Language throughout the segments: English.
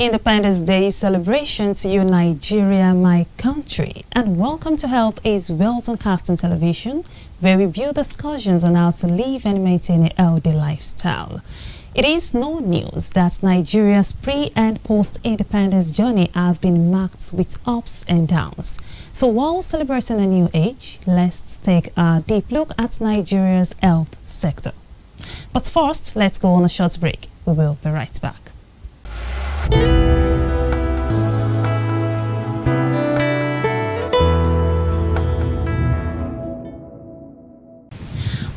Independence Day celebration to you, Nigeria, my country. And welcome to Health is Wealth on KAFTAN television, where we view discussions on how to live and maintain a healthy lifestyle. It is no news that Nigeria's pre- and post-independence journey have been marked with ups and downs. So while celebrating a new age, let's take a deep look at Nigeria's health sector. But first, let's go on a short break. We will be right back.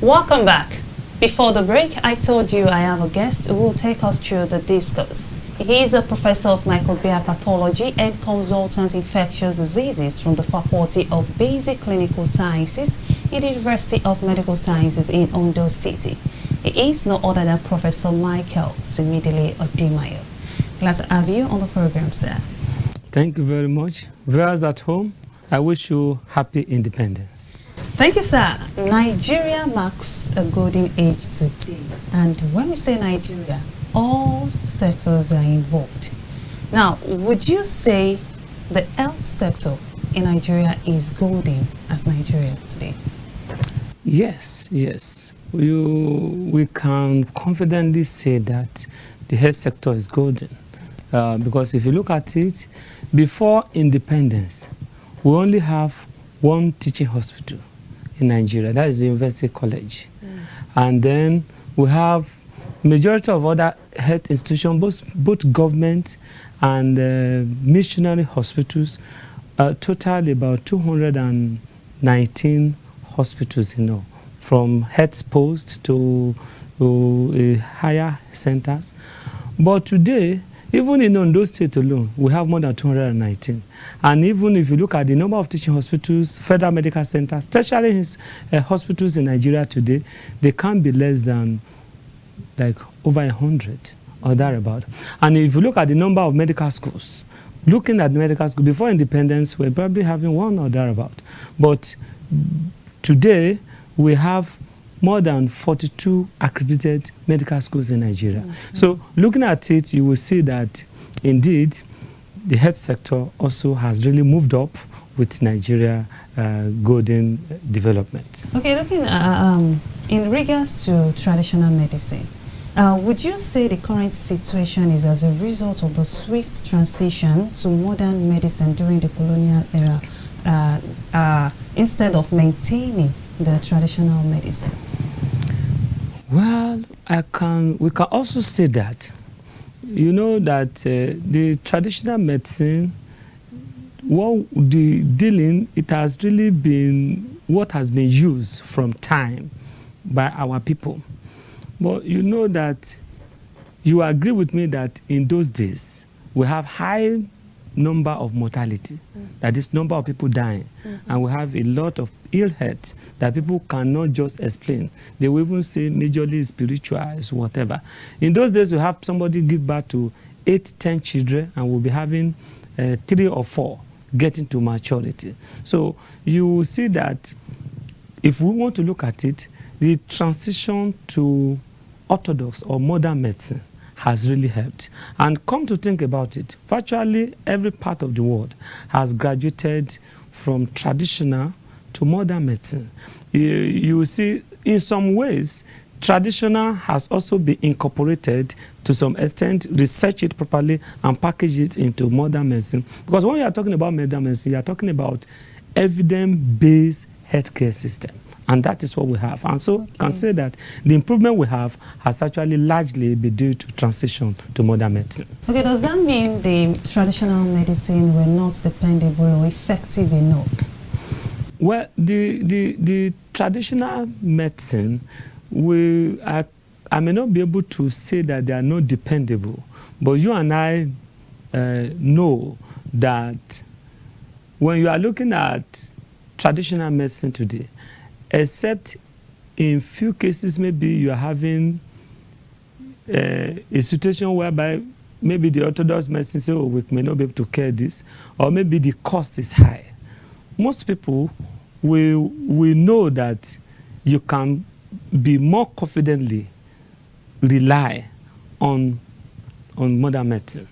Welcome back. Before the break, I told you I have a guest who will take us through the discourse. He is a professor of microbial pathology and consultant infectious diseases from the Faculty of Basic Clinical Sciences in the University of Medical Sciences in Ondo City. He is no other than Professor Michael Simidele Odimayo. Glad to have you on the program, sir. Thank you very much. Viewers at home, I wish you happy independence. Thank you, sir. Nigeria marks a golden age today. And when we say Nigeria, all sectors are involved. Now, would you say the health sector in Nigeria is golden as Nigeria today? Yes. We can confidently say that the health sector is golden. Because if you look at it, before independence, we only have one teaching hospital in Nigeria, that is the University College. And then we have majority of other health institutions, both government and missionary hospitals, total about 219 hospitals, from health posts to higher centers. But today, even in Ondo State alone, we have more than 219. And even if you look at the number of teaching hospitals, federal medical centers, tertiary hospitals in Nigeria today, they can't be less than like over 100 or thereabout. And if you look at the number of medical schools, looking at the medical school before independence, we're probably having one or thereabout. But today, we have more than 42 accredited medical schools in Nigeria. So looking at it, you will see that indeed the health sector also has really moved up with Nigeria golden development. Okay, looking in regards to traditional medicine, would you say the current situation is as a result of the swift transition to modern medicine during the colonial era instead of maintaining the traditional medicine? Well, we can also say that, that the traditional medicine, it has really been what has been used from time by our people. But that you agree with me that in those days, we have high number of mortality, that is number of people dying, and we have a lot of ill health that people cannot just explain. They will even say majorly spiritual, whatever. In those days, we have somebody give birth to 8-10 children, and we'll be having 3 or 4 getting to maturity. So you will see that if we want to look at it, the transition to orthodox or modern medicine has really helped. And come to think about it, virtually every part of the world has graduated from traditional to modern medicine. You see, in some ways, traditional has also been incorporated to some extent, research it properly and package it into modern medicine. Because when you are talking about modern medicine, you are talking about evidence-based healthcare system. And that is what we have. And so you can say that the improvement we have has actually largely been due to transition to modern medicine. Okay, does that mean the traditional medicine were not dependable or effective enough? Well, the traditional medicine, I may not be able to say that they are not dependable, but you and I know that when you are looking at traditional medicine today, except in few cases, maybe you are having a situation whereby maybe the orthodox medicine say, we may not be able to care this, or maybe the cost is high. Most people will know that you can be more confidently rely on on modern medicine.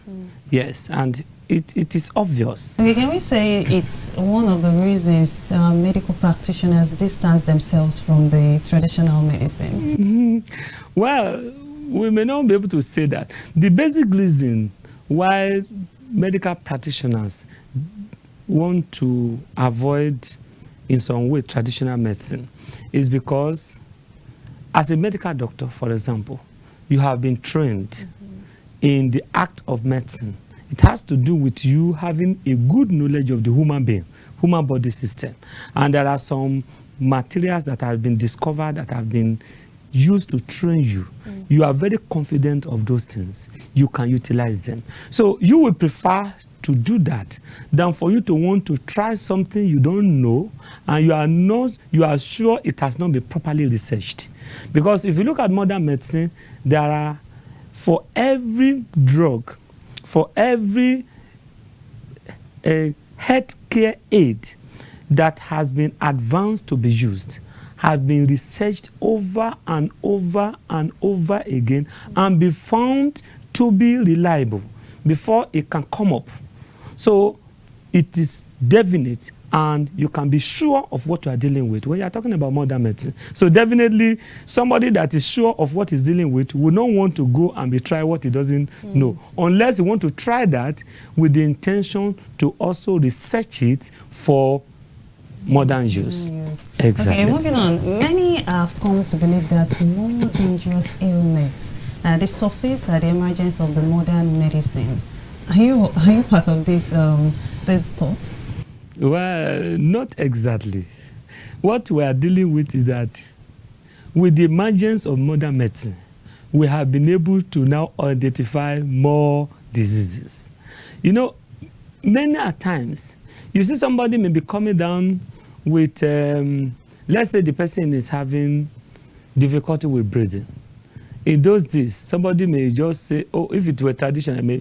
Yes, and it is obvious. Okay, can we say it's one of the reasons medical practitioners distance themselves from the traditional medicine? Well, we may not be able to say that. The basic reason why medical practitioners want to avoid, in some way, traditional medicine is because, as a medical doctor, for example, you have been trained in the act of medicine. It has to do with you having a good knowledge of the human being, human body system. And there are some materials that have been discovered that have been used to train you. You are very confident of those things. You can utilize them. So you would prefer to do that than for you to want to try something you don't know and you are sure it has not been properly researched. Because if you look at modern medicine, there are, for every drug, for every healthcare aid that has been advanced to be used, have been researched over and over and over again and be found to be reliable before it can come up. So it is definite and you can be sure of what you are dealing with when you are talking about modern medicine. So definitely somebody that is sure of what he's dealing with will not want to go and be try what he doesn't know, unless he want to try that with the intention to also research it for modern use. Exactly. Okay, moving on. Many have come to believe that more dangerous ailments they surface at the emergence of the modern medicine. Are you part of these thoughts? Well, not exactly. What we are dealing with is that with the emergence of modern medicine, we have been able to now identify more diseases. You know, many a times, you see somebody may be coming down with, let's say the person is having difficulty with breathing. In those days, somebody may just say, oh, if it were traditional,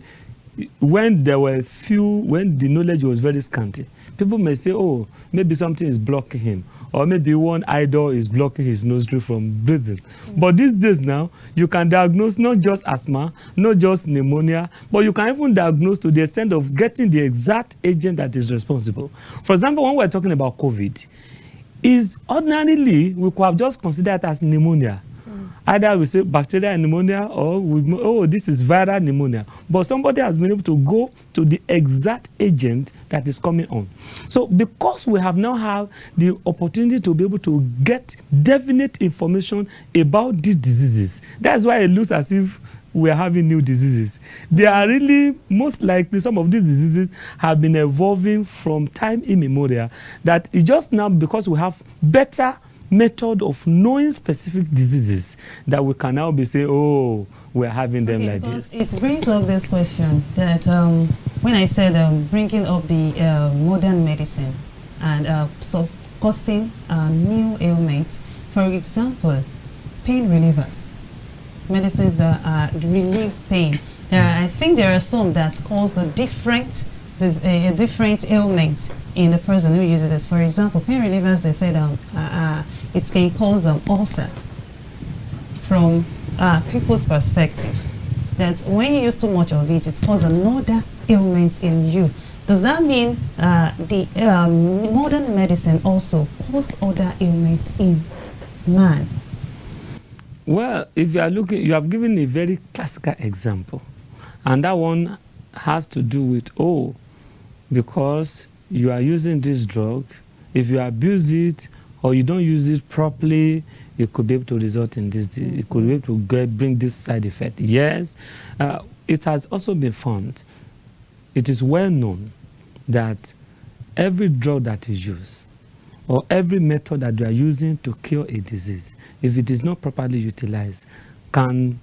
when there were when the knowledge was very scanty, people may say, oh, maybe something is blocking him, or maybe one idol is blocking his nostril from breathing. But these days now, you can diagnose not just asthma, not just pneumonia, but you can even diagnose to the extent of getting the exact agent that is responsible. For example, when we're talking about COVID, is ordinarily we could have just considered as pneumonia. Either we say bacterial pneumonia or this is viral pneumonia. But somebody has been able to go to the exact agent that is coming on. So because we have now have the opportunity to be able to get definite information about these diseases, that's why it looks as if we are having new diseases. They are really, most likely, some of these diseases have been evolving from time immemorial. That it's just now because we have better method of knowing specific diseases that we can now be saying, oh, we're having them like this. It brings up this question that when I said bringing up the modern medicine and so causing new ailments, for example, pain relievers, medicines that relieve pain. I think there are some that cause a different ailment in the person who uses this. For example, pain relievers, they said it can cause ulcer. From people's perspective, that when you use too much of it, it causes another ailment in you. Does that mean the modern medicine also causes other ailments in man? Well, if you are looking, you have given a very classical example, and that one has to do with, oh, because you are using this drug, if you abuse it or you don't use it properly, it could be able to result in this. It could be able to bring this side effect. Yes, it has also been found. It is well known that every drug that is used or every method that you are using to cure a disease, if it is not properly utilized, can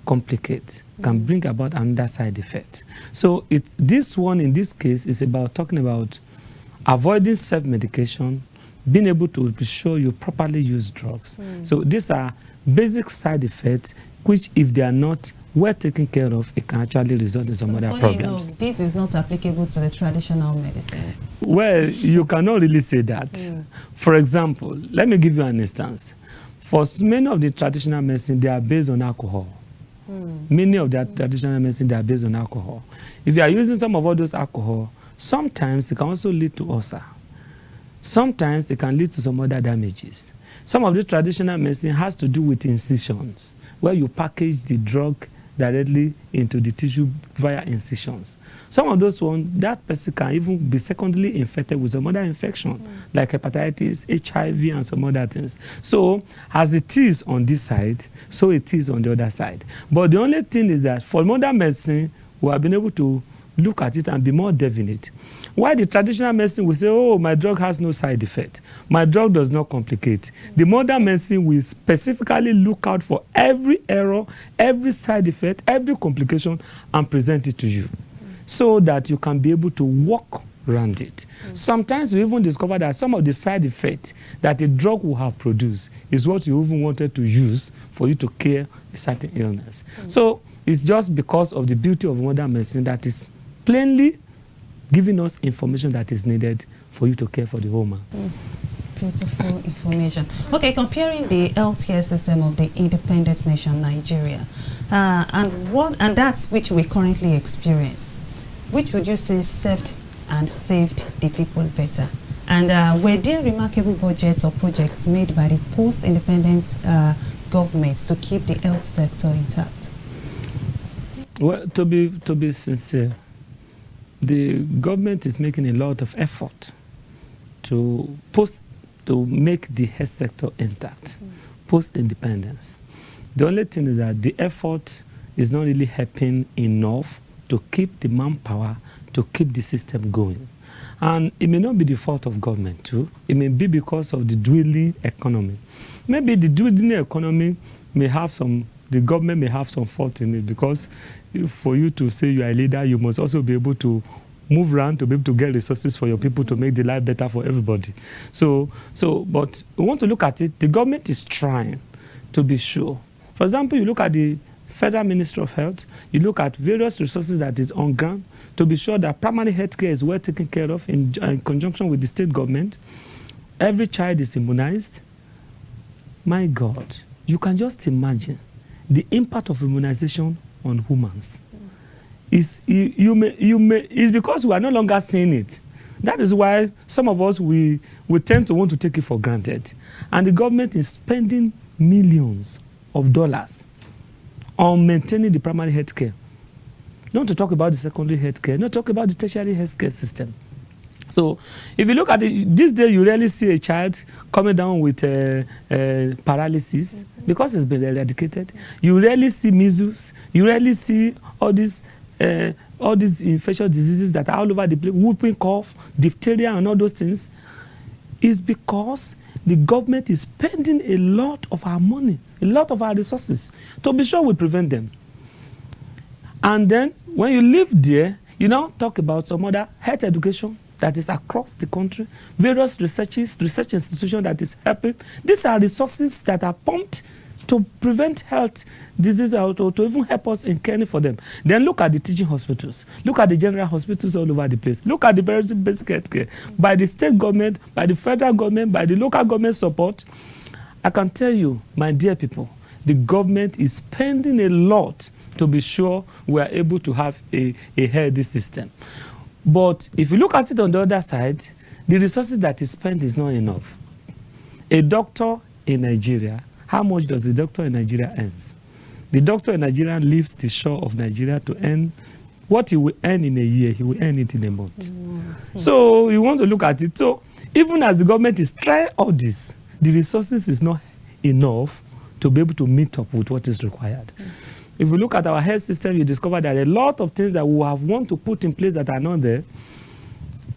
complicate, can bring about another side effect. So it's this one in this case is about talking about avoiding self-medication, being able to be sure you properly use drugs. So these are basic side effects which, if they are not well taken care of, it can actually result in some other problems. This is not applicable to the traditional medicine. Well, you cannot really say that. For example, let me give you an instance. For many of the traditional medicine, they are based on alcohol. Many of their traditional medicine, they are based on alcohol. If you are using some of all those alcohol, sometimes it can also lead to ulcer. Sometimes it can lead to some other damages. Some of the traditional medicine has to do with incisions, where you package the drug directly into the tissue via incisions. Some of those ones, that person can even be secondly infected with some other infection, like hepatitis, HIV, and some other things. So, as it is on this side, so it is on the other side. But the only thing is that for modern medicine, we have been able to look at it and be more definite. Why the traditional medicine will say, oh, my drug has no side effect. My drug does not complicate. The modern medicine will specifically look out for every error, every side effect, every complication, and present it to you so that you can be able to walk around it. Sometimes you even discover that some of the side effects that a drug will have produced is what you even wanted to use for you to cure a certain illness. So it's just because of the beauty of modern medicine that is plainly giving us information that is needed for you to care for the whole man. Beautiful information. Okay, comparing the healthcare system of the independent nation Nigeria and that's which we currently experience, which would you say served and saved the people better? And were there remarkable budgets or projects made by the post-independent governments to keep the health sector intact? Well, to be sincere, the government is making a lot of effort to make the health sector intact, post-independence. The only thing is that the effort is not really helping enough to keep the manpower, to keep the system going. And it may not be the fault of government too. It may be because of the dwindling economy. Maybe the dwindling economy may have some, the government may have some fault in it, because for you to say you are a leader, you must also be able to move around to be able to get resources for your people to make the life better for everybody. But we want to look at it. The government is trying to be sure. For example, you look at the Federal Ministry of Health, you look at various resources that is on ground to be sure that primary health care is well taken care of in conjunction with the state government. Every child is immunized. My God, you can just imagine the impact of immunization on humans. It's because we are no longer seeing it. That is why some of us, we tend to want to take it for granted. And the government is spending millions of dollars on maintaining the primary health care. Not to talk about the secondary health care, not to talk about the tertiary health care system. So if you look at it, this day you rarely see a child coming down with paralysis because it's been eradicated. You rarely see measles. You rarely see all these infectious diseases that are all over the place, whooping cough, diphtheria, and all those things. Is because the government is spending a lot of our money, a lot of our resources to be sure we prevent them. And then when you live there, you now talk about some other health education that is across the country, various research institutions that is helping. These are resources that are pumped to prevent health diseases or to even help us in caring for them. Then look at the teaching hospitals. Look at the general hospitals all over the place. Look at the basic health care. By the state government, by the federal government, by the local government support, I can tell you, my dear people, the government is spending a lot to be sure we are able to have a healthy system. But if you look at it on the other side, the resources that is spent is not enough. A doctor in Nigeria, how much does the doctor in Nigeria earn? The doctor in Nigeria leaves the shore of Nigeria to earn what he will earn in a year, he will earn it in a month. So you want to look at it. So even as the government is trying all this, the resources is not enough to be able to meet up with what is required. If you look at our health system, you discover that a lot of things that we have want to put in place that are not there.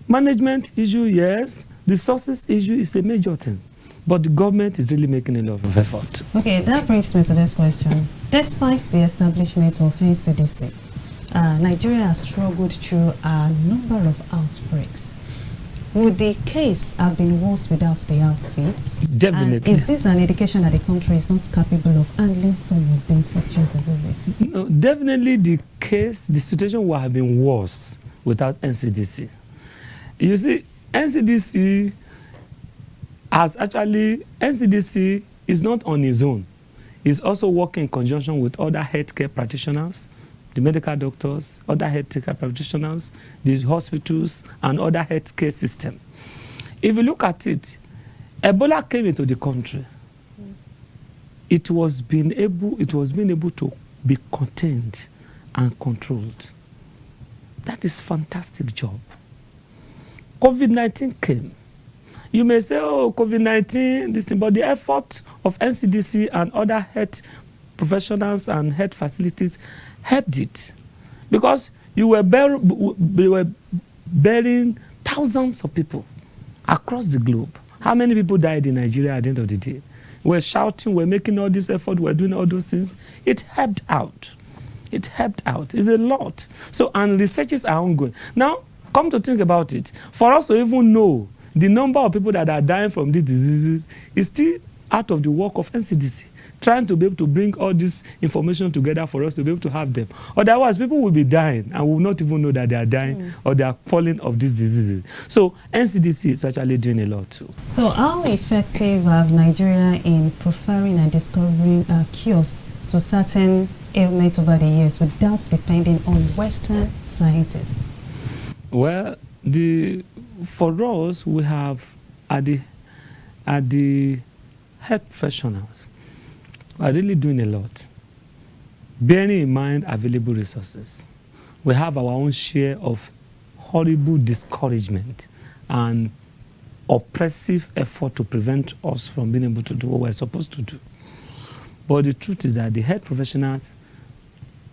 Management issue, yes. The sources issue is a major thing. But the government is really making a lot of effort. Okay, that brings me to this question. Despite the establishment of NCDC, Nigeria has struggled through a number of outbreaks. Would the case have been worse without the outfits? Definitely. And is this an indication that the country is not capable of handling some of the infectious diseases? No, definitely the situation would have been worse without NCDC. You see, NCDC is not on its own. is also working in conjunction with other healthcare practitioners, the medical doctors, other healthcare practitioners, the hospitals, and other healthcare system. If you look at it, Ebola came into the country. It was being able to be contained and controlled. That is fantastic job. COVID-19 came. You may say, oh, COVID-19, this thing, but the effort of NCDC and other health professionals and health facilities helped it. Because you were burying thousands of people across the globe. How many people died in Nigeria at the end of the day? We're shouting, we're making all this effort, we're doing all those things. It helped out. It helped out. It's a lot. So, and researches are ongoing. Now, come to think about it. For us to even know the number of people that are dying from these diseases is still out of the work of NCDC, trying to be able to bring all this information together for us to be able to have them. Otherwise, people will be dying and will not even know that they are dying or they are falling of these diseases. So NCDC is actually doing a lot too. So how effective have Nigeria in preferring and discovering cures to certain ailments over the years without depending on Western scientists? Well, for us, we have at the health professionals are really doing a lot, bearing in mind available resources. We have our own share of horrible discouragement and oppressive effort to prevent us from being able to do what we're supposed to do. But the truth is that the health professionals,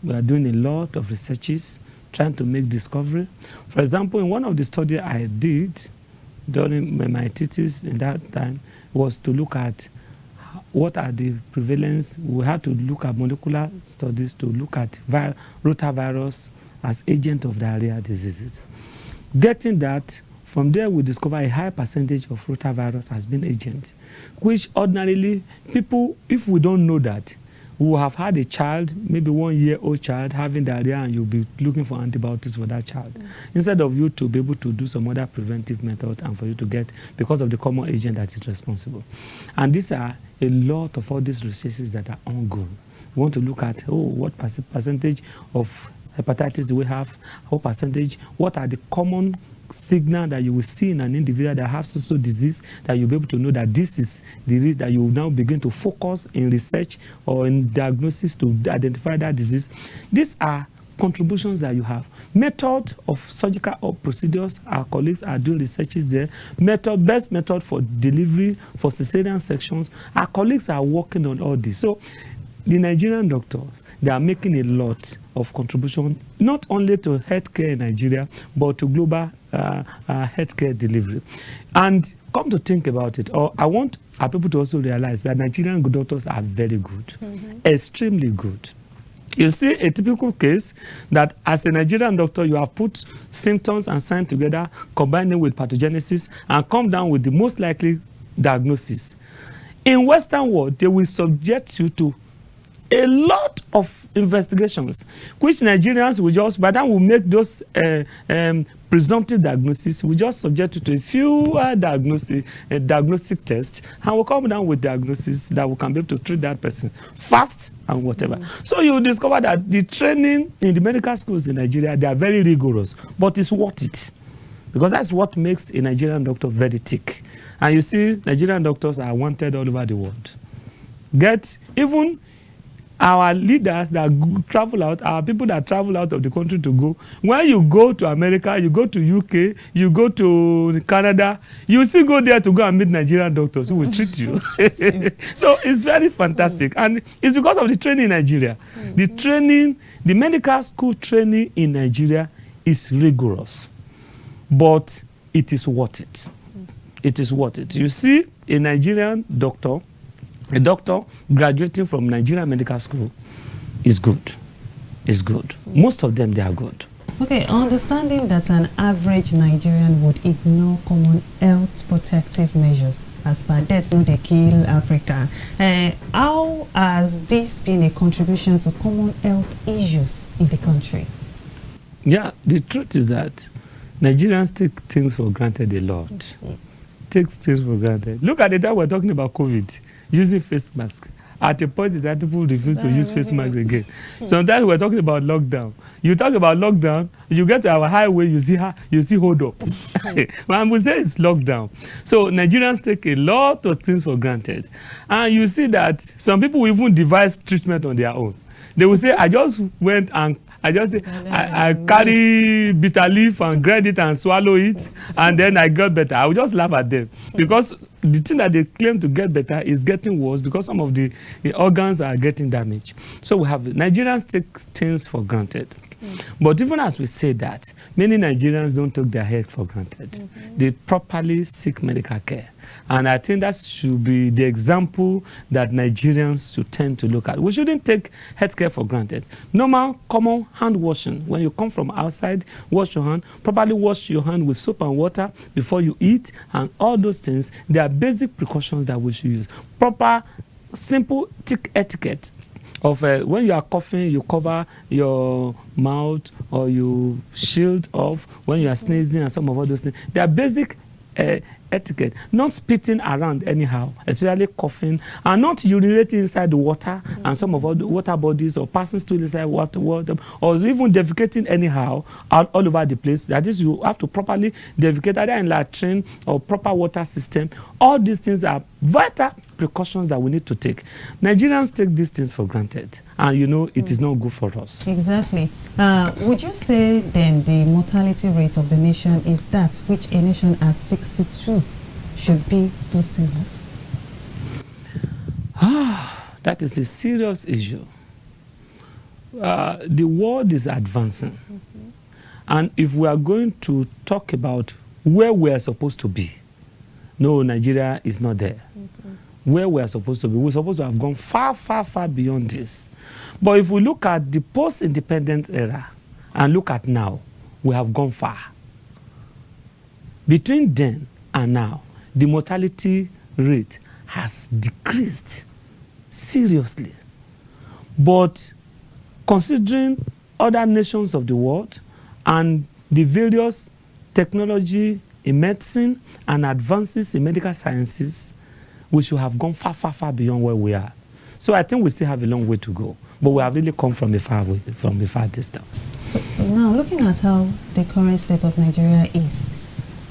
we are doing a lot of researches, trying to make discovery. For example, in one of the studies I did during my thesis in that time was to look at what are the prevalence. We had to look at molecular studies to look at rotavirus as agent of diarrhea diseases. Getting that, from there we discover a high percentage of rotavirus has been agent, which ordinarily people, if we don't know that, we will have had a child, maybe 1 year old child having diarrhea, and you'll be looking for antibiotics for that child. Instead of you to be able to do some other preventive method and for you to get, because of the common agent that is responsible. And these are a lot of all these researches that are ongoing. We want to look at, what percentage of hepatitis do we have? What percentage? What are the common signal that you will see in an individual that has social disease, that you'll be able to know that this is the disease, that you will now begin to focus in research or in diagnosis to identify that disease. These are contributions that you have. Method of surgical procedures, our colleagues are doing researches there. Best method for delivery, for cesarean sections, our colleagues are working on all this. So the Nigerian doctors, they are making a lot of contribution, not only to healthcare in Nigeria, but to global healthcare delivery. And come to think about it, I want our people to also realize that Nigerian doctors are very good, extremely good. You see a typical case that as a Nigerian doctor, you have put symptoms and signs together, combining with pathogenesis, and come down with the most likely diagnosis. In Western world, they will subject you to a lot of investigations, which Nigerians will just, by the time we make those presumptive diagnosis, we just subject it to a few diagnostic tests, and we'll come down with diagnosis that we can be able to treat that person fast and whatever. So you will discover that the training in the medical schools in Nigeria, they are very rigorous, but it's worth it, because that's what makes a Nigerian doctor very thick. And you see, Nigerian doctors are wanted all over the world. Even our leaders that travel out, our people that travel out of the country to go, when you go to America, you go to UK, you go to Canada, you still go there to go and meet Nigerian doctors who will treat you. So it's very fantastic. And it's because of the training in Nigeria. The training, the medical school training in Nigeria is rigorous, but it is worth it. It is worth it. You see a Nigerian doctor, a doctor graduating from Nigerian medical school is good. Is good. Most of them, they are good. Okay, understanding that an average Nigerian would ignore common health protective measures as per death no dey kill Africa. How has this been a contribution to common health issues in the country? Yeah, the truth is that Nigerians take things for granted a lot. Takes things for granted. Look at the time we're talking about COVID, using face mask. at a point that people refuse to use face masks again. Sometimes we're talking about lockdown. You talk about lockdown, you get to our highway, you see hold up. When we say it's lockdown. So Nigerians take a lot of things for granted. And you see that some people will even devise treatment on their own. They will say, I just went and I carry bitter leaf and grind it and swallow it, and then I got better. I will just laugh at them because the thing that they claim to get better is getting worse because some of the organs are getting damaged. So we have Nigerians take things for granted. But even as we say that, many Nigerians don't take their health for granted. They properly seek medical care. And I think that should be the example that Nigerians should tend to look at. We shouldn't take healthcare for granted. Normal, common hand washing. When you come from outside, wash your hand. Properly wash your hand with soap and water before you eat. And all those things, they are basic precautions that we should use. Proper, simple etiquette. Of when you are coughing, you cover your mouth or you shield off when you are sneezing and some of all those things. They are basic etiquette. Not spitting around anyhow, especially coughing, and not urinating inside the water and some of all the water bodies or passing stool inside water, or even defecating anyhow all over the place. That is, you have to properly defecate either in latrine or proper water system. All these things are vital precautions that we need to take. Nigerians take these things for granted, and you know it is not good for us. Exactly. Would you say then the mortality rate of the nation is that which a nation at 62 should be boasting of? That is a serious issue. The world is advancing, and if we are going to talk about where we are supposed to be, no, Nigeria is not there. Where we are supposed to be. We're supposed to have gone far, far, far beyond this. But if we look at the post-independence era and look at now, we have gone far. Between then and now, the mortality rate has decreased seriously. But considering other nations of the world and the various technology in medicine and advances in medical sciences, we should have gone far, far, far beyond where we are. So I think we still have a long way to go, but we have really come from a far way, from a far distance. So now, looking at how the current state of Nigeria is,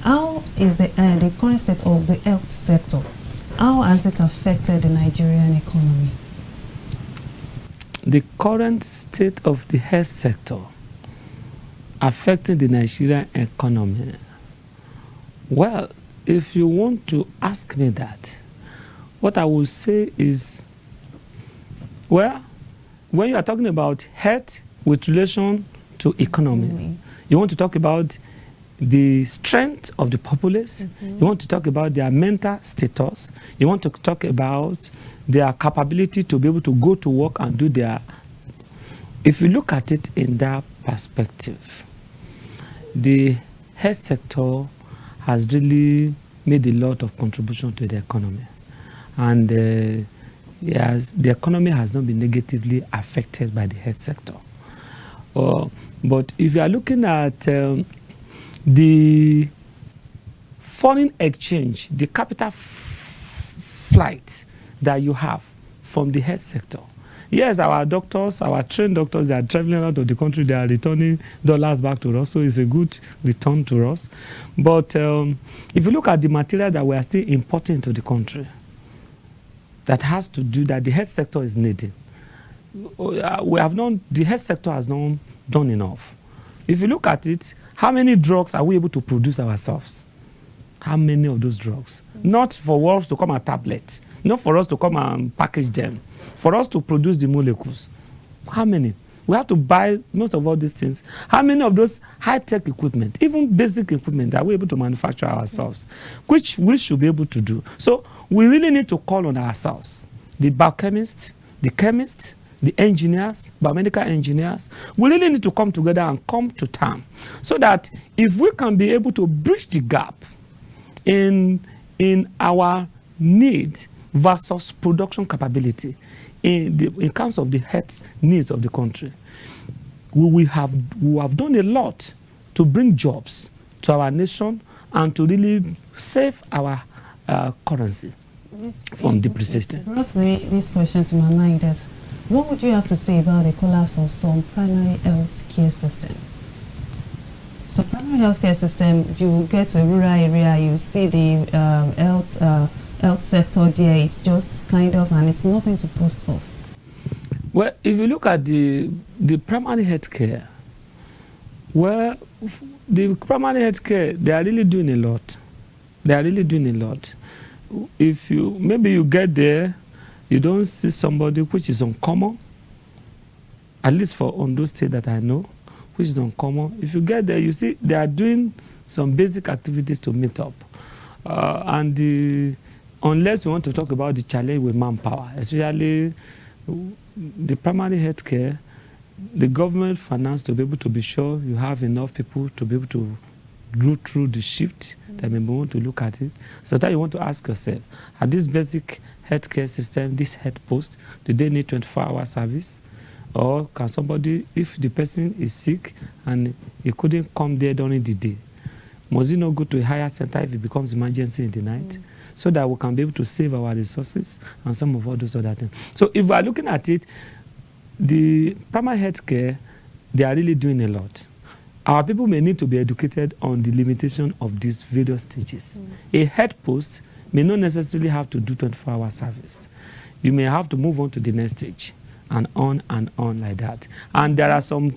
how is the current state of the health sector? How has it affected the Nigerian economy? The current state of the health sector affecting the Nigerian economy. Well, if you want to ask me that, what I will say is, well, when you are talking about health with relation to economy, you want to talk about the strength of the populace, you want to talk about their mental status, you want to talk about their capability to be able to go to work and do their... If you look at it in that perspective, the health sector has really made a lot of contribution to the economy. And yes, the economy has not been negatively affected by the health sector. But if you are looking at the foreign exchange, the capital flight that you have from the health sector, yes, our doctors, our trained doctors, they are traveling out of the country, they are returning dollars back to us, so it's a good return to us. But if you look at the material that we are still importing to the country, that has to do that the health sector is needing. The health sector has not done enough. If you look at it, how many drugs are we able to produce ourselves? How many of those drugs? Not for us to come and tablet, not for us to come and package them, for us to produce the molecules. How many? We have to buy most of all these things. How many of those high-tech equipment, even basic equipment, are we able to manufacture ourselves, which we should be able to do? So we really need to call on ourselves, the biochemists, the chemists, the engineers, biomedical engineers. We really need to come together and come to terms so that if we can be able to bridge the gap in our need versus production capability, in terms of the health needs of the country, we have done a lot to bring jobs to our nation and to really save our currency. from depreciation. It brought this question to my mind is, what would you have to say about the collapse of some primary health care system? So primary health care system, you get to a rural area, you see the health sector there, it's just kind of, and it's nothing to boast of. Well, if you look at the primary health care, well, the primary health care, they are really doing a lot. They are really doing a lot. If you, maybe you get there, you don't see somebody, which is uncommon, at least for Ondo State that I know, which is uncommon. If you get there, you see they are doing some basic activities to meet up. Unless you want to talk about the challenge with manpower, especially the primary health care, the government finance to be able to be sure you have enough people to be able to go through the shift, that maybe want to look at it. So that you want to ask yourself, at this basic healthcare system, this health post, do they need 24-hour service? Or can somebody, if the person is sick and he couldn't come there during the day, must he not go to a higher center if it becomes emergency in the night? So that we can be able to save our resources and some of all those other things. So if we are looking at it, the primary health care, they are really doing a lot. Our people may need to be educated on the limitation of these various stages. A health post may not necessarily have to do 24-hour service. You may have to move on to the next stage and on like that. And there are some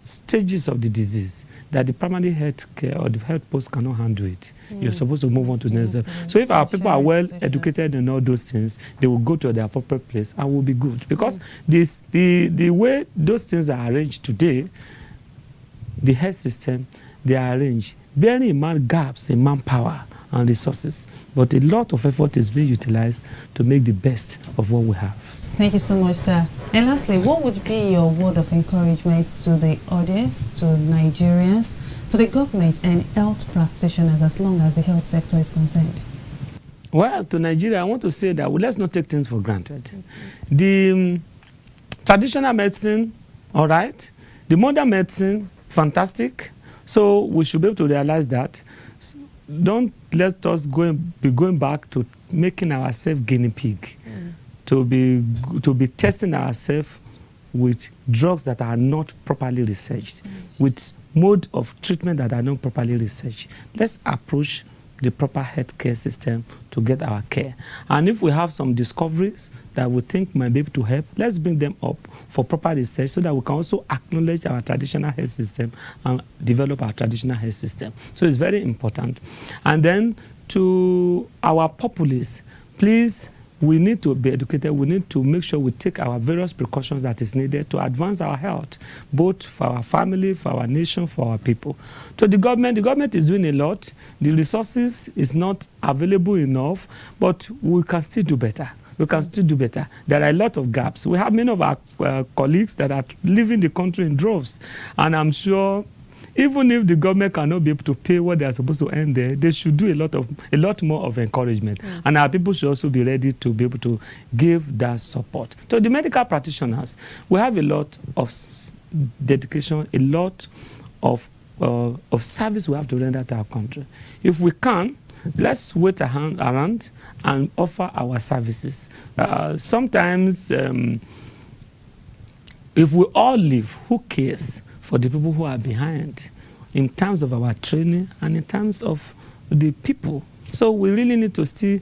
stages of the disease that the primary health care or the health post cannot handle it. You're supposed to move on to the next step. So if our people are well educated in all those things, they will go to the appropriate place and will be good. Because the way those things are arranged today, the health system, they are arranged, bearing in mind gaps in manpower and resources. But a lot of effort is being utilized to make the best of what we have. Thank you so much, sir. And lastly, what would be your word of encouragement to the audience, to Nigerians, to the government and health practitioners as long as the health sector is concerned? Well, to Nigeria, I want to say that let's not take things for granted. The traditional medicine, all right. The modern medicine, fantastic. So we should be able to realize that. Don't let us be going back to making ourselves guinea pig. To be testing ourselves with drugs that are not properly researched, with mode of treatment that are not properly researched. Let's approach the proper healthcare system to get our care. And if we have some discoveries that we think might be able to help, let's bring them up for proper research so that we can also acknowledge our traditional health system and develop our traditional health system. So it's very important. And then to our populace, please, we need to be educated. We need to make sure we take our various precautions that is needed to advance our health, both for our family, for our nation, for our people. To the government is doing a lot. The resources is not available enough, but we can still do better. We can still do better. There are a lot of gaps. We have many of our colleagues that are leaving the country in droves, and I'm sure even if the government cannot be able to pay what they are supposed to earn there, they should do a lot more of encouragement. And our people should also be ready to be able to give that support. To the medical practitioners, we have a lot of dedication, a lot of service we have to render to our country. If we can, let's wait around and offer our services. Sometimes, if we all leave, who cares for the people who are behind in terms of our training and in terms of the people? So we really need to still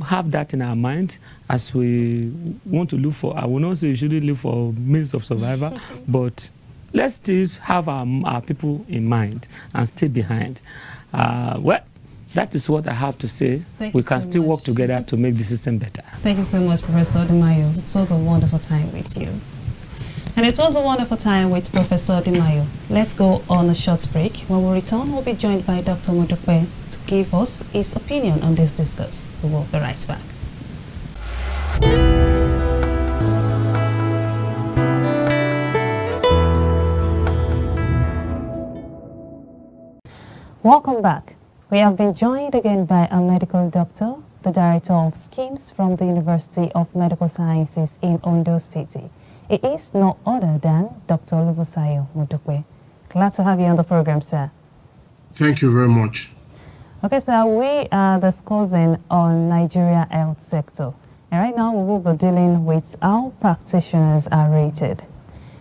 have that in our mind as we want to look for, I will not say you shouldn't look for means of survival, but let's still have our people in mind and stay behind. Well, that is what I have to say. We can still work together to make the system better. Thank you so much, Professor Dimayo. It was a wonderful time with you. And it was a wonderful time with Professor Dimayo. Let's go on a short break. When we return, we'll be joined by Dr. Modukwe to give us his opinion on this discourse. We will be right back. Welcome back. We have been joined again by a medical doctor, the Director of Schemes from the University of Medical Sciences in Ondo City. It is no other than Dr. Olubusayo Modukwe. Glad to have you on the program, sir. Thank you very much. Okay, so we are discussing on Nigeria health sector. And right now we will be dealing with how practitioners are rated.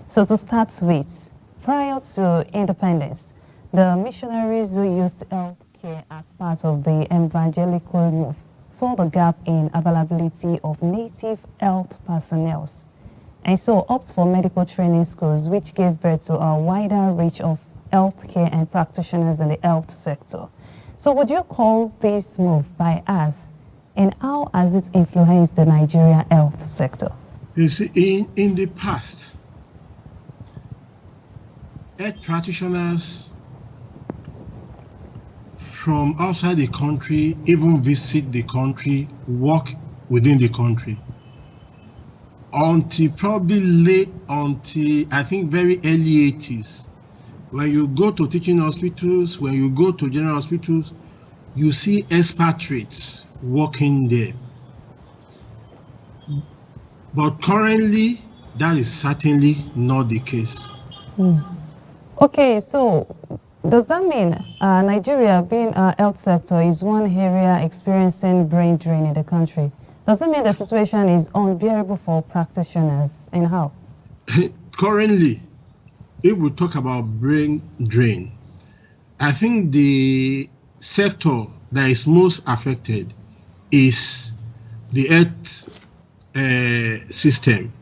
So to start with, prior to independence, the missionaries who used healthcare as part of the evangelical move saw the gap in availability of native health personnel, and so opt for medical training schools, which gave birth to a wider reach of healthcare and practitioners in the health sector. So would you call this move by us, and how has it influenced the Nigeria health sector? You see, in the past, health practitioners from outside the country even visit the country, work within the country. Until I think very early 80s, when you go to teaching hospitals, when you go to general hospitals, you see expatriates working there. But currently, that is certainly not the case. Okay, so does that mean Nigeria, being a health sector, is one area experiencing brain drain in the country? Does it mean the situation is unbearable for practitioners, and how? Currently, if we talk about brain drain, I think the sector that is most affected is the health system.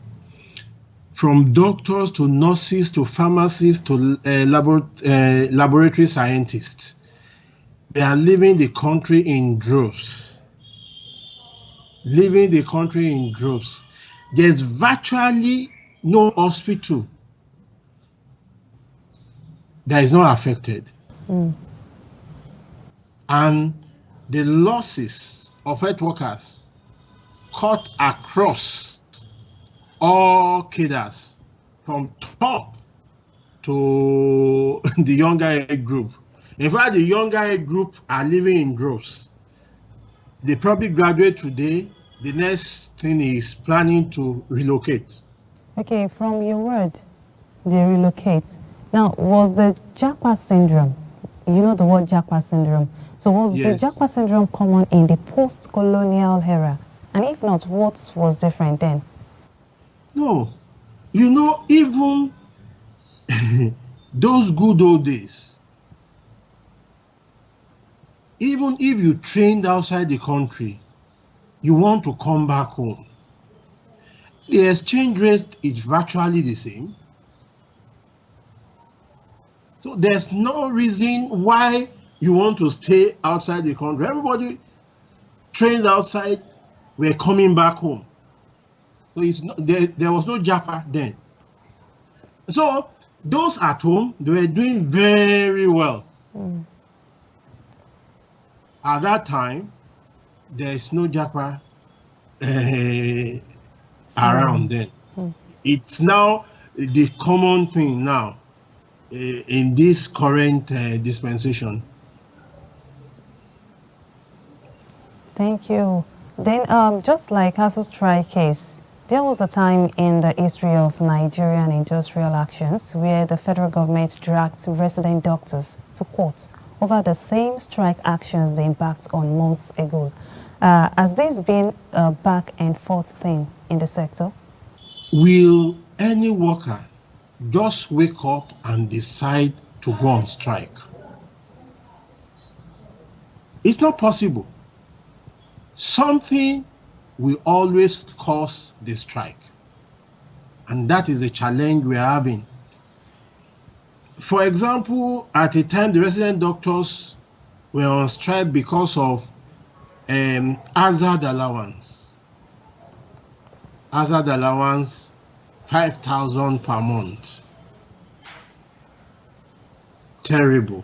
From doctors to nurses to pharmacists to laboratory scientists, they are leaving the country in droves. Leaving the country in droves. There's virtually no hospital that is not affected. And the losses of health workers cut across all cadres, from top to the younger age group. In fact, the younger age group are living in droves. They probably graduate today. The next thing is planning to relocate. Okay, from your word, they relocate. Now, was the Japa syndrome, you know the word Japa syndrome, so was Yes. the Japa syndrome common in the post-colonial era? And if not, what was different then? No, you know, even those good old days, even if you trained outside the country, you want to come back home, the exchange rate is virtually the same. So there's no reason why you want to stay outside the country. Everybody trained outside were coming back home. So it's not, there was no Japa then. So those at home, they were doing very well. At that time, there is no Japa around then. It's now the common thing now in this current dispensation. Thank you. Then, just like Asus strike case, there was a time in the history of Nigerian industrial actions where the federal government dragged resident doctors to court over the same strike actions they embarked on months ago. Has this been a back and forth thing in the sector? Will any worker just wake up and decide to go on strike? It's not possible. Something will always cause the strike. And that is the challenge we're having. For example, at a time, the resident doctors were on strike because of hazard allowance. Hazard allowance, 5,000 per month. Terrible.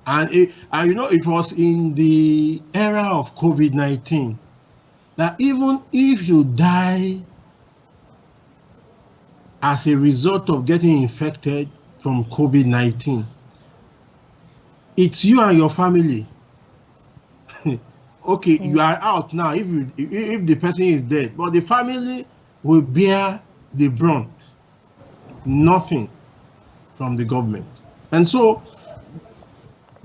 And you know, it was in the era of COVID-19 that even if you die as a result of getting infected from COVID-19, it's you and your family. Okay, you are out now if the person is dead, but the family will bear the brunt. Nothing from the government. And so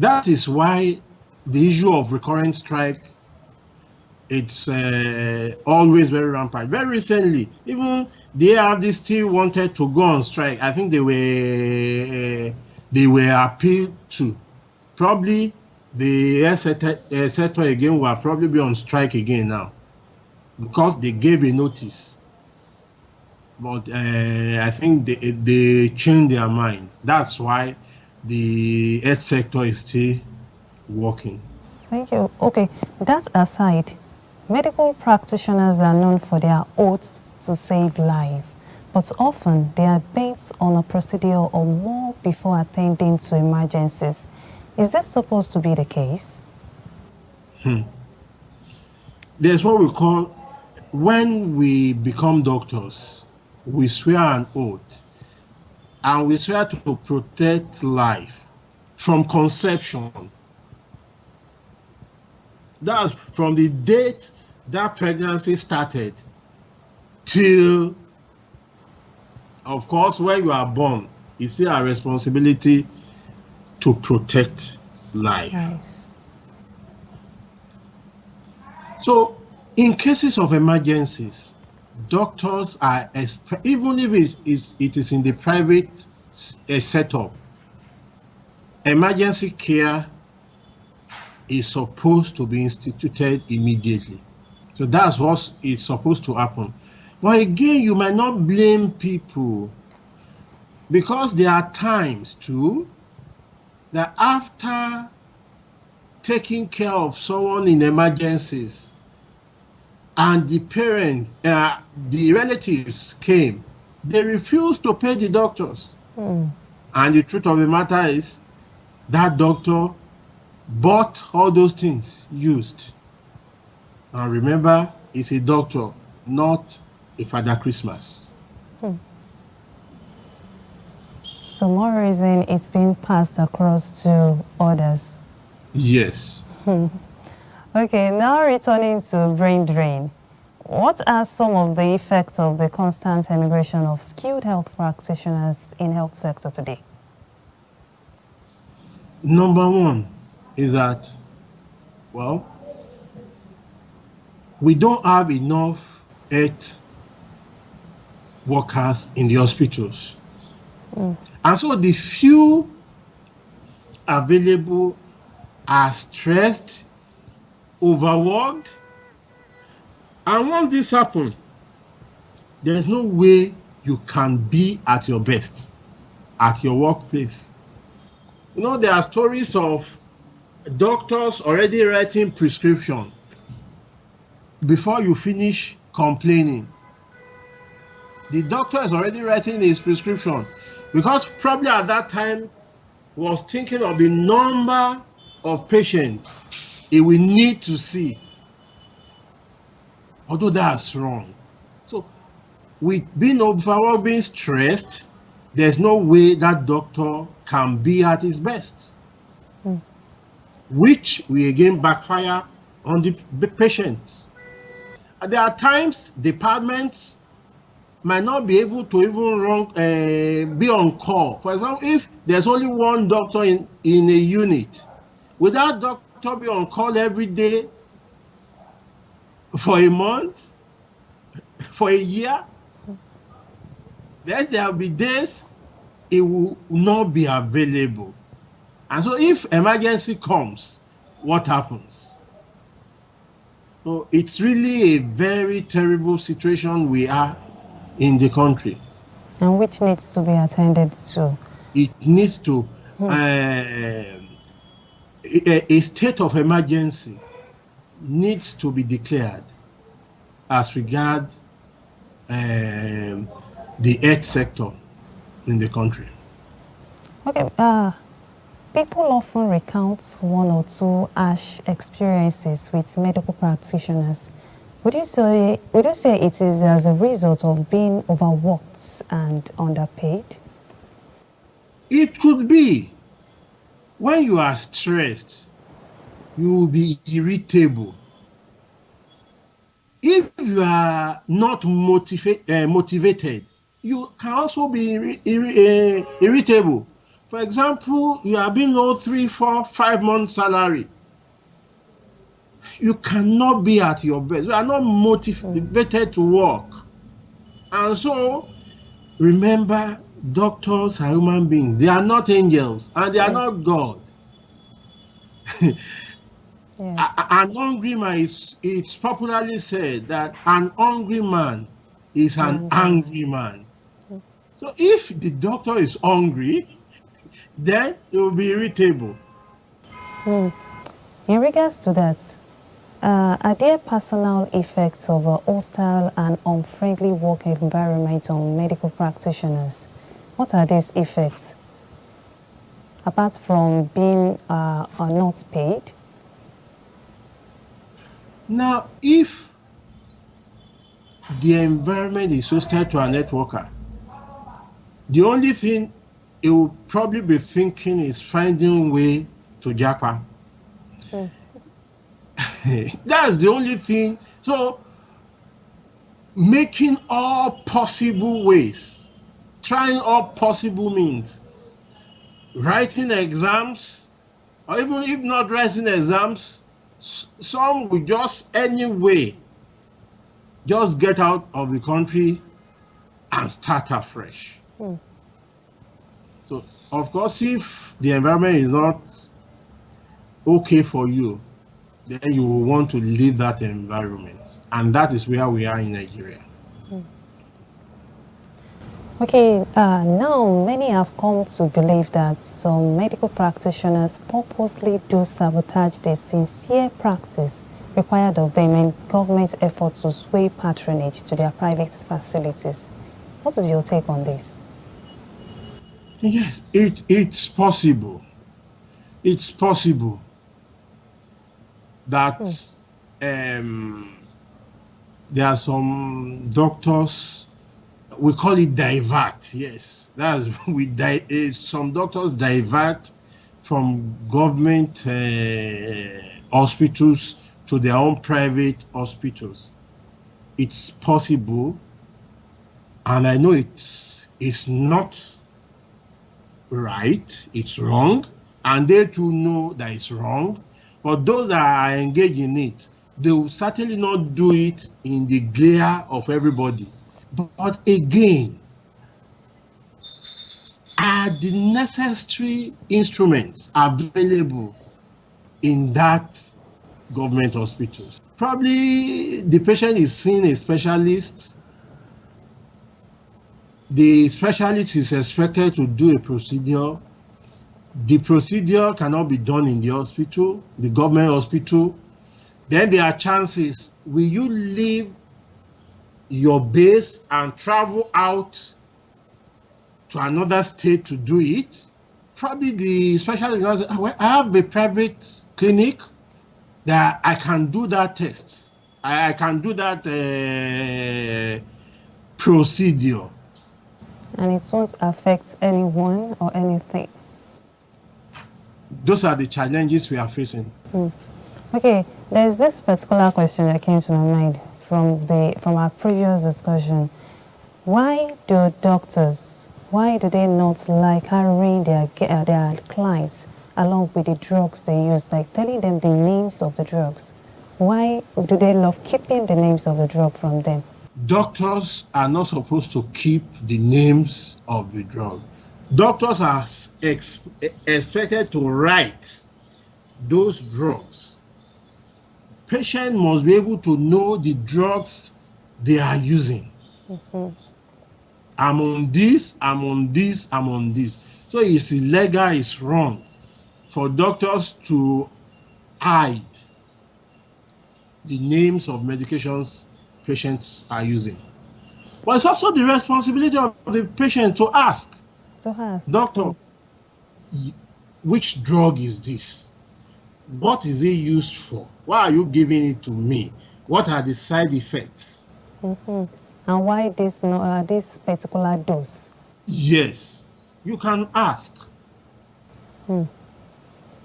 That is why the issue of recurrent strike, it's always very rampant. Very recently, even the ARD still wanted to go on strike. I think they were appealed to. Probably the air sector again will probably be on strike again now because they gave a notice. But I think they changed their mind. That's why the health sector is still working. Thank you. Okay, that aside, medical practitioners are known for their oaths to save life, but often they are bent on a procedure or more before attending to emergencies. Is this supposed to be the case? There's what we call, when we become doctors, we swear an oath, and we swear to protect life from conception. That's from the date that pregnancy started till, of course, when you are born. It's still our responsibility to protect life. Nice. So, in cases of emergencies, doctors are, even if it is in the private setup, emergency care is supposed to be instituted immediately. So that's what is supposed to happen. But again, you might not blame people, because there are times too that after taking care of someone in emergencies and the parents, the relatives came, they refused to pay the doctors. And the truth of the matter is that doctor bought all those things used. And remember, it's a doctor, not a Father Christmas. So more reason it's being passed across to others. Yes. Okay, now returning to brain drain. What are some of the effects of the constant immigration of skilled health practitioners in health sector today? Number one is that, well, we don't have enough health workers in the hospitals. And so the few available are stressed, overworked. And once this happens, there's no way you can be at your best at your workplace. You know, there are stories of doctors already writing prescription before you finish complaining. The doctor is already writing his prescription because probably at that time was thinking of the number of patients he will need to see. Although that's wrong. So with being overworked, being stressed, there's no way that doctor can be at his best. Which will again backfire on the patients. And there are times departments might not be able to even be on call. For example, if there's only one doctor in a unit, will that doctor be on call every day for a month, for a year? Then there will be days it will not be available. And so if emergency comes, what happens? So it's really a very terrible situation we are in the country. And which needs to be attended to. It needs to, a state of emergency needs to be declared as regards the health sector in the country. Okay, people often recount one or two harsh experiences with medical practitioners. Would you say it is as a result of being overworked and underpaid? It could be. When you are stressed, you will be irritable. If you are not motivated, you can also be irritable. For example, you have been owed 3, 4, 5 months salary. You cannot be at your best. You are not motivated to work. And so, remember, doctors are human beings. They are not angels and they are not God. Yes. An hungry man, it's popularly said that an hungry man is an angry man. So if the doctor is hungry, then he will be irritable. In regards to that, are there personal effects of a hostile and unfriendly work environment on medical practitioners? What are these effects? Apart from being not paid? Now, if the environment is hostile to a networker, the only thing he will probably be thinking is finding a way to japa. That's the only thing. So, making all possible ways, trying all possible means, writing exams, or even if not writing exams, some will just anyway just get out of the country and start afresh. So, of course, if the environment is not okay for you, then you will want to leave that environment. And that is where we are in Nigeria. Okay, now many have come to believe that some medical practitioners purposely do sabotage the sincere practice required of them in government efforts to sway patronage to their private facilities. What is your take on this? Yes, it's possible. It's possible that there are some doctors, we call it divert. Yes, that's some doctors divert from government hospitals to their own private hospitals. It's possible, and I know it's not right, it's wrong, and they too know that it's wrong. But those that are engaged in it, they will certainly not do it in the glare of everybody. But again, are the necessary instruments available in that government hospital? Probably the patient is seeing a specialist. The specialist is expected to do a procedure. The procedure cannot be done in the hospital, the government hospital. Then there are chances, will you leave your base and travel out to another state to do it? Probably the specialist will say, well, I have a private clinic that I can do that test. I can do that procedure. And it won't affect anyone or anything. Those are the challenges we are facing. Okay, there's this particular question that came to my mind from our previous discussion. Why do they not like carrying their clients along with the drugs they use, like telling them the names of the drugs? Why do they love keeping the names of the drug from them? Doctors are not supposed to keep the names of the drug. Doctors are expected to write those drugs. Patient must be able to know the drugs they are using. I'm on this, I'm on this, I'm on this. So it's illegal, it's wrong for doctors to hide the names of medications patients are using. But it's also the responsibility of the patient to ask, doctor, which drug is this? What is it used for? Why are you giving it to me? What are the side effects? And why this particular dose? Yes, you can ask.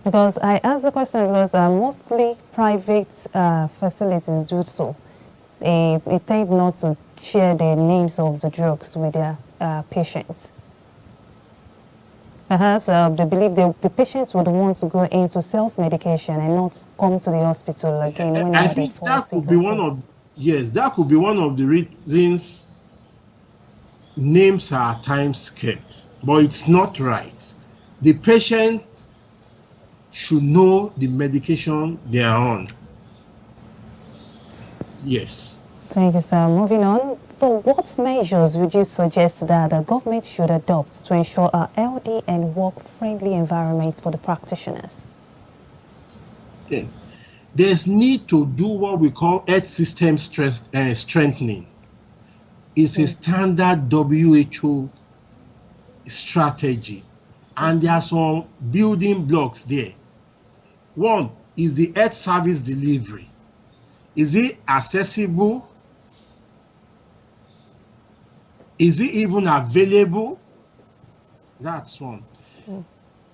Because I asked the question because mostly private facilities do so. They tend not to share the names of the drugs with their patients. Perhaps they believe the patients would want to go into self-medication and not come to the hospital again I whenever they think fall that sick could be or one so. of, yes, that could be one of the reasons names are at times kept, but it's not right. The patient should know the medication they are on. Yes. Thank you, sir. Moving on. So what measures would you suggest that the government should adopt to ensure a healthy and work-friendly environment for the practitioners? Yes. There's need to do what we call health system strengthening. It's a standard WHO strategy, and there are some building blocks there. One is the health service delivery. Is it accessible? Is it even available? That's one.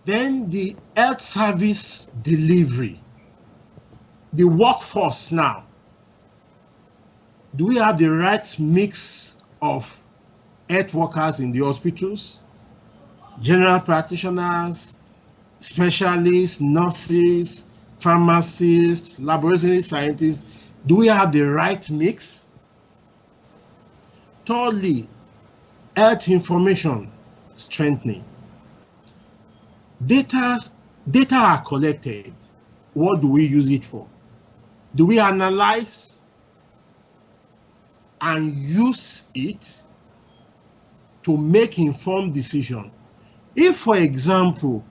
Then the health service delivery, the workforce now. Do we have the right mix of health workers in the hospitals? General practitioners, specialists, nurses, pharmacists, laboratory scientists. Do we have the right mix? Thirdly, health information strengthening. Data are collected. What do we use it for? Do we analyze and use it to make informed decision? If, for example,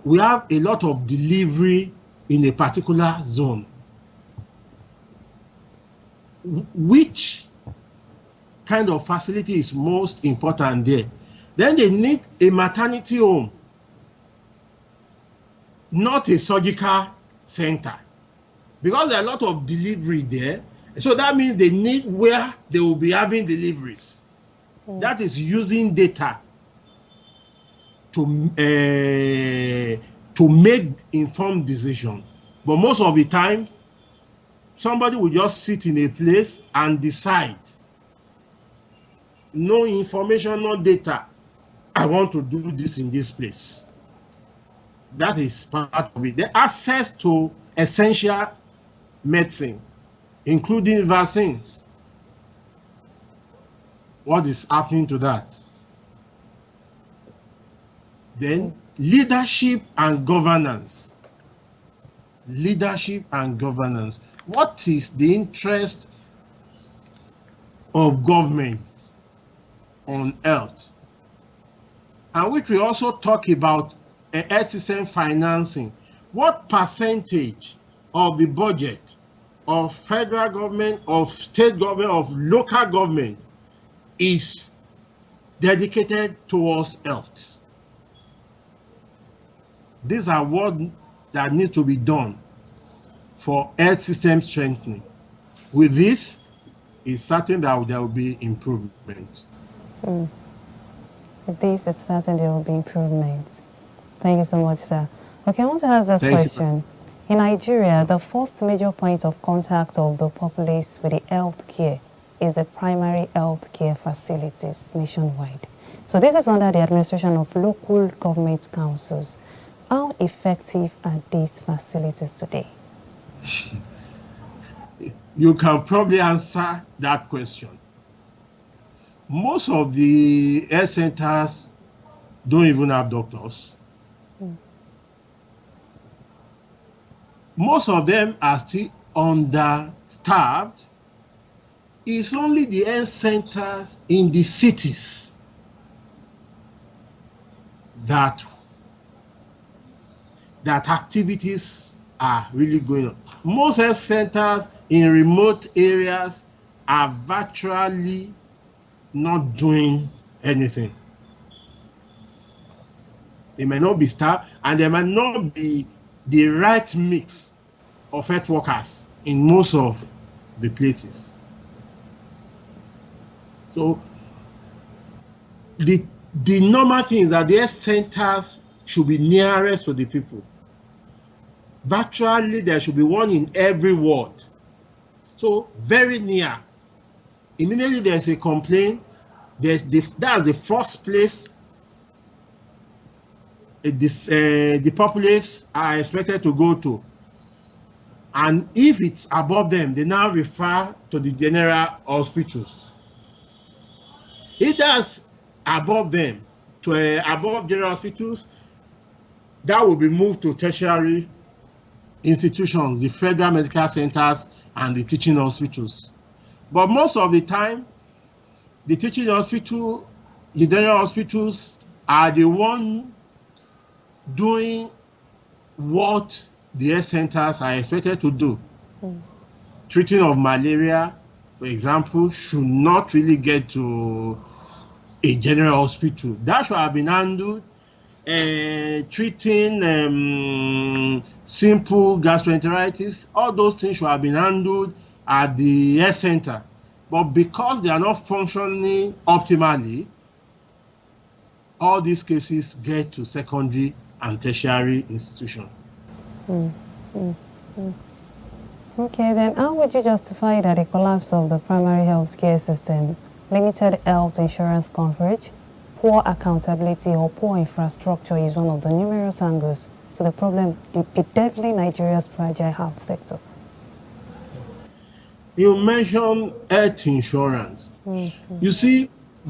we have a lot of delivery in a particular zone, which kind of facility is most important there? Then they need a maternity home, not a surgical center, because there are a lot of delivery there. So that means they need where they will be having deliveries. That is using data to make informed decision. But most of the time, somebody will just sit in a place and decide. No information, no data. I want to do this in this place. That is part of it. The access to essential medicine, including vaccines. What is happening to that? Then leadership and governance. Leadership and governance. What is the interest of government on health? And which we also talk about health system financing. What percentage of the budget of federal government, of state government, of local government is dedicated towards health? These are what that need to be done for health system strengthening. With this, it's certain that there will be improvement. With this, it's certain there will be improvements. Thank you so much, sir. Okay, I want to ask this question. In Nigeria, the first major point of contact of the populace with the health care is the primary health care facilities nationwide. So this is under the administration of local government councils. How effective are these facilities today? You can probably answer that question. Most of the health centers don't even have doctors. Most of them are still understaffed. It's only the health centers in the cities that activities are really going on. Most health centers in remote areas are virtually not doing anything. They may not be staffed, and there might not be the right mix of health workers in most of the places. So the normal thing is that the health centers should be nearest to the people. Virtually, there should be one in every ward. So very near. Immediately there's a complaint, that's the first place the populace are expected to go to. And if it's above them, they now refer to the general hospitals. If that's above them, to above general hospitals, that will be moved to tertiary institutions, the federal medical centers and the teaching hospitals. But most of the time, the teaching hospital, the general hospitals are the one doing what the health centers are expected to do. Treating of malaria, for example, should not really get to a general hospital. That should have been handled. Treating simple gastroenteritis, all those things should have been handled at the health center. But because they are not functioning optimally, all these cases get to secondary and tertiary institutions. Okay, then how would you justify that the collapse of the primary health care system, limited health insurance coverage, poor accountability or poor infrastructure is one of the numerous angles to the problem bedeviling Nigeria's fragile health sector? You mentioned health insurance. You see,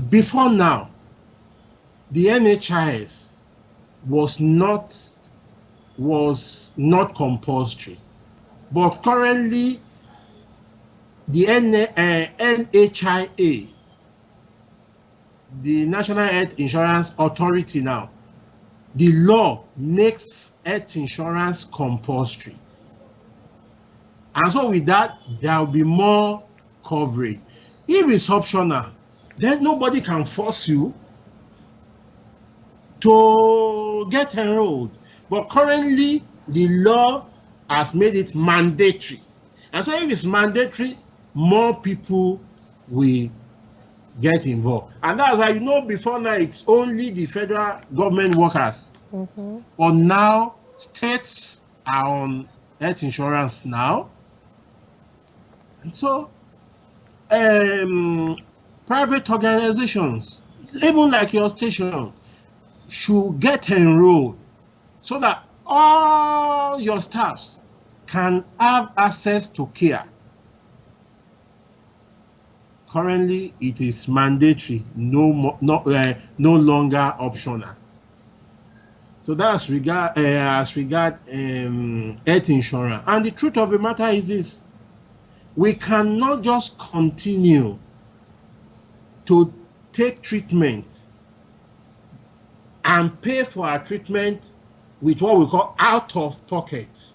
before now, the NHIS was not compulsory. But currently, the NHIA, the National Health Insurance Authority now, the law makes health insurance compulsory. And so with that, there will be more coverage. If it's optional, then nobody can force you to get enrolled. But currently, the law has made it mandatory. And so if it's mandatory, more people will get involved. And that's why, before now, it's only the federal government workers. But now, states are on health insurance now. And so, private organizations, even like your station, should get enrolled so that all your staffs can have access to care. Currently, it is mandatory, no longer optional. So that's as regard health insurance. And the truth of the matter is this: we cannot just continue to take treatment and pay for our treatment with what we call out of pocket.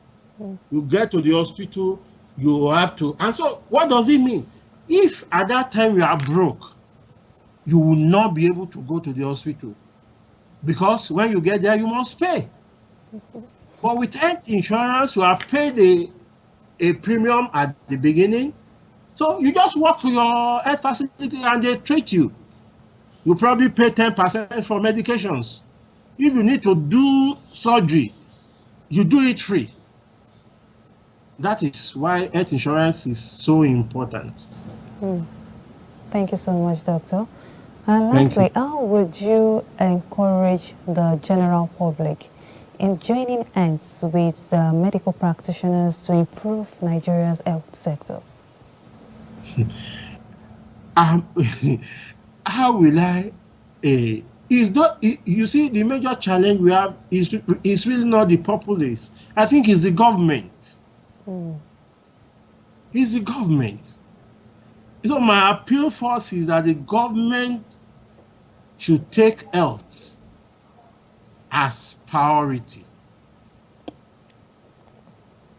You get to the hospital, you have to. And so what does it mean? If at that time you are broke, you will not be able to go to the hospital, because when you get there, you must pay. But with health insurance, you have paid a premium at the beginning. So you just walk to your health facility and they treat you. You probably pay 10% for medications. If you need to do surgery, you do it free. That is why health insurance is so important. Thank you so much, Doctor. And lastly, how would you encourage the general public in joining hands with the medical practitioners to improve Nigeria's health sector? How will I? You see, the major challenge we have is really not the populace. I think it's the government. It's the government. So my appeal first is that the government should take health as priority.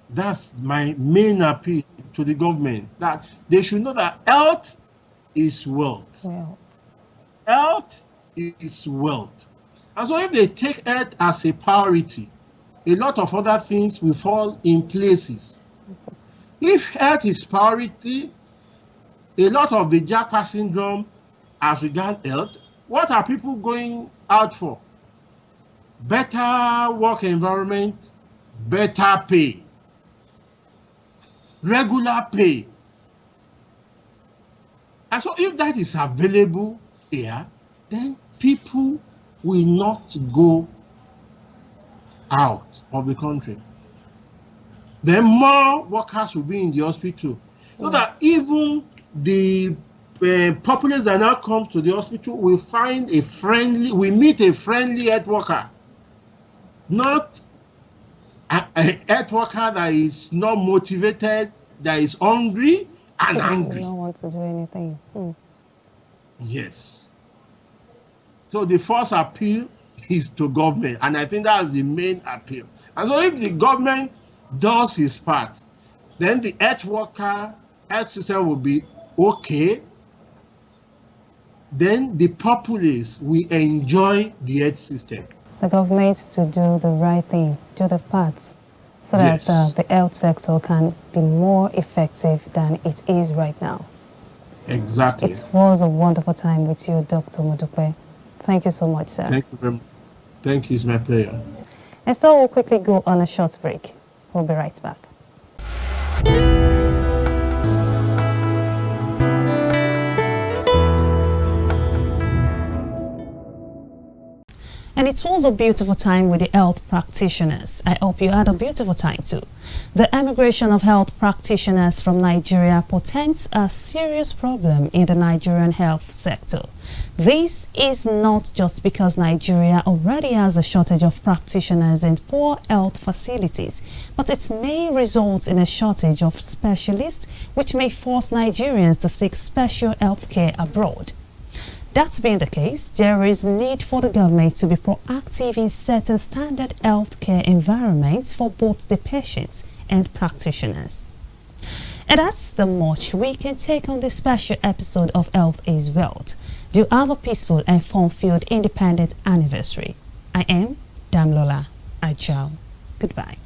That's my main appeal to the government, that they should know that health is wealth. Health is wealth. And so if they take health as a priority, a lot of other things will fall in places. If health is priority, a lot of the Japa syndrome as regards health, what are people going out for? Better work environment, better pay, regular pay. And so if that is available here, then people will not go out of the country. Then more workers will be in the hospital. So that even the populace that now come to the hospital will meet a friendly health worker, not a health worker that is not motivated, that is hungry and angry. Don't want to do anything. Yes. So the first appeal is to government, and I think that's the main appeal. And so if the government does his part, then the health system will be okay. Then the populace will enjoy the health system. The government to do the right thing, do the part, so that the health sector can be more effective than it is right now. Exactly. It was a wonderful time with you, Dr. Modupe. Thank you so much, sir. Thank you very much. Thank you, it's my pleasure. And so we'll quickly go on a short break. We'll be right back. And it was a beautiful time with the health practitioners. I hope you had a beautiful time too. The emigration of health practitioners from Nigeria portends a serious problem in the Nigerian health sector. This is not just because Nigeria already has a shortage of practitioners and poor health facilities, but it may result in a shortage of specialists, which may force Nigerians to seek special health care abroad. That being the case, there is need for the government to be proactive in setting standard healthcare environments for both the patients and practitioners. And that's the much we can take on this special episode of Health is Wealth. Do have a peaceful and fun-filled independent anniversary. I am Damlola Ajao. Goodbye.